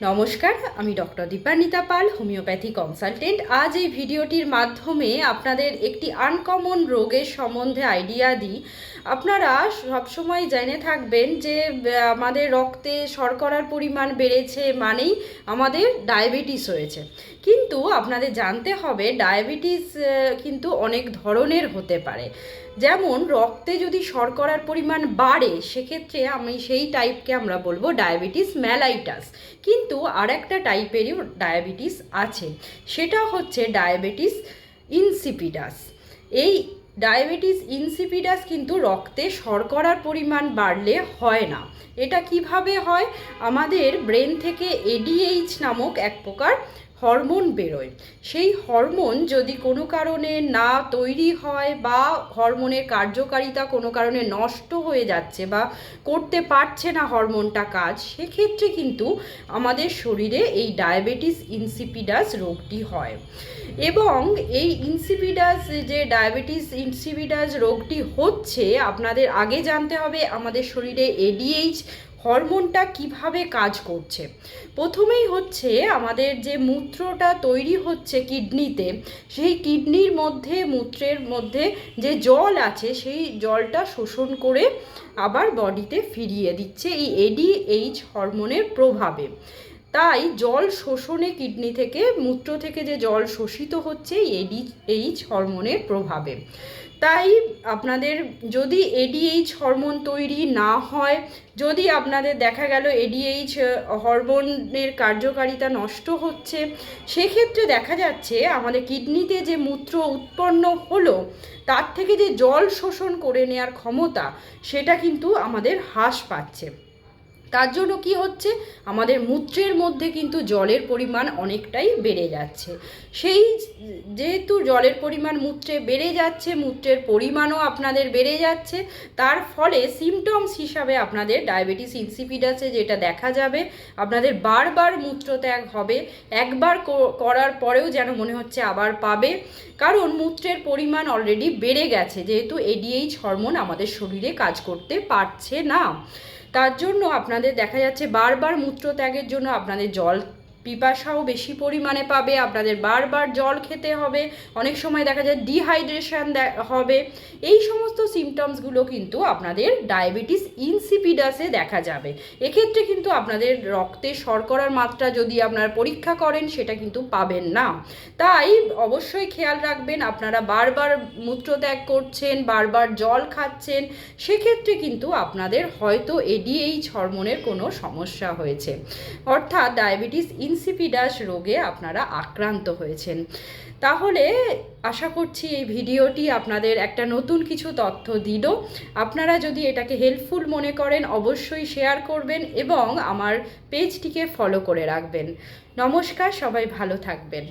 নমস্কার, আমি ডক্টর দীপান্বিতা পাল, homeopathy consultant. আজ এই ভিডিওটির মাধ্যমে আপনাদের একটি আনকমন রোগের সম্বন্ধে আইডিয়া দিই। আপনারা সবসময় জেনে থাকবেন যে আমাদের রক্তে শর্করার পরিমাণ বেড়েছে মানেই আমাদের ডায়াবেটিস হয়েছে। কিন্তু আপনাদের জানতে হবে ডায়াবেটিস কিন্তু অনেক ধরনের হতে পারে। যেমন রক্তে যদি শর্করার পরিমাণ বাড়ে সেক্ষেত্রে আমি সেই টাইপকে আমরা বলবো ডায়াবেটিস মেলাইটাস। কিন্তু আর একটা টাইপেরই ডায়াবেটিস আছে, সেটা হচ্ছে ডায়াবেটিস ইনসিপিডাস। এই ডায়াবেটিস ইনসিপিডাস কিন্তু রক্তে শর্করার পরিমাণ বাড়লে হয় না। এটা কিভাবে হয়? আমাদের ব্রেন থেকে এডিএইচ নামক এক প্রকার হরমোন বেরোয়। সেই হরমোন যদি কোনো কারণে না তৈরি হয় বা হরমোনের কার্যকারিতা কোনো কারণে নষ্ট হয়ে যাচ্ছে বা করতে পারছে না হরমোনটা কাজ, সেক্ষেত্রে কিন্তু আমাদের শরীরে এই ডায়াবেটিস ইনসিপিডাস রোগটি হয়। এবং এই ইনসিপিডাস যে ডায়াবেটিস ইনসিপিডাস রোগটি হচ্ছে, আপনাদের আগে জানতে হবে আমাদের শরীরে এডিএইচ হরমোনটা কিভাবে কাজ করছে। প্রথমেই হচ্ছে আমাদের যে মূত্রটা তৈরি হচ্ছে কিডনিতে, সেই কিডনির মধ্যে মূত্রের মধ্যে যে জল আছে সেই জলটা শোষণ করে আবার বডিতে ফিরিয়ে দিচ্ছে এই এডিএইচ হরমোনের প্রভাবে। তাই জল শোষণে কিডনি থেকে মূত্র থেকে যে জল শোষিত হচ্ছে এডিএইচ হরমোনের প্রভাবে। তাই আপনাদের যদি এডিএইচ হরমোন তৈরি না হয়, যদি আপনাদের দেখা গেল এডিএইচ হরমোনের কার্যকারিতা নষ্ট হচ্ছে, সেক্ষেত্রে দেখা যাচ্ছে আমাদের কিডনিতে যে মূত্র উৎপন্ন হলো তার থেকে যে জল শোষণ করে নেওয়ার ক্ষমতা সেটা কিন্তু আমাদের হ্রাস পাচ্ছে। তার জন্য কি হচ্ছে, আমাদের মূত্রের মধ্যে কিন্তু জলের পরিমাণ অনেকটাই বেড়ে যাচ্ছে। সেই যেহেতু জলের পরিমাণ মূত্রে বেড়ে যাচ্ছে, মূত্রের পরিমাণও আপনাদের বেড়ে যাচ্ছে, তার ফলে সিমটমস হিসাবে আপনাদের ডায়াবেটিস ইনসিপিডাসে যেটা দেখা যাবে, আপনাদের বারবার মূত্রত্যাগ হবে। একবার করার পরেও যেন মনে হচ্ছে আবার পাবে, কারণ মূত্রের পরিমাণ অলরেডি বেড়ে গেছে, যেহেতু এডিএইচ হরমোন আমাদের শরীরে কাজ করতে পারছে না। তার জন্য আপনাদের দেখা যাচ্ছে বারবার মূত্রত্যাগের জন্য আপনাদের জল পিপাসাও বেশি পরিমাণে পাবে, আপনাদের বারবার জল খেতে হবে, অনেক সময় দেখা যায় ডিহাইড্রেশন হবে। এই সমস্ত সিমটমসগুলো কিন্তু আপনাদের ডায়াবেটিস ইনসিপিডাসে দেখা যাবে। এক্ষেত্রে কিন্তু আপনাদের রক্তে শর্করার মাত্রা যদি আপনারা পরীক্ষা করেন সেটা কিন্তু পাবেন না। তাই অবশ্যই খেয়াল রাখবেন, আপনারা বারবার মূত্রত্যাগ করছেন, বারবার জল খাচ্ছেন, সেক্ষেত্রে কিন্তু আপনাদের হয়তো এডিএইচ হরমোনের কোনো সমস্যা হয়েছে, অর্থাৎ ডায়াবেটিস ইনসিপিডাস রোগে আপনারা আক্রান্ত হয়েছেন। তাহলে আশা করছি এই ভিডিওটি আপনাদের একটা নতুন কিছু তথ্য দিল। আপনারা যদি এটাকে হেল্পফুল মনে করেন অবশ্যই শেয়ার করবেন এবং আমার পেজটিকে ফলো করে রাখবেন। নমস্কার, সবাই ভালো থাকবেন।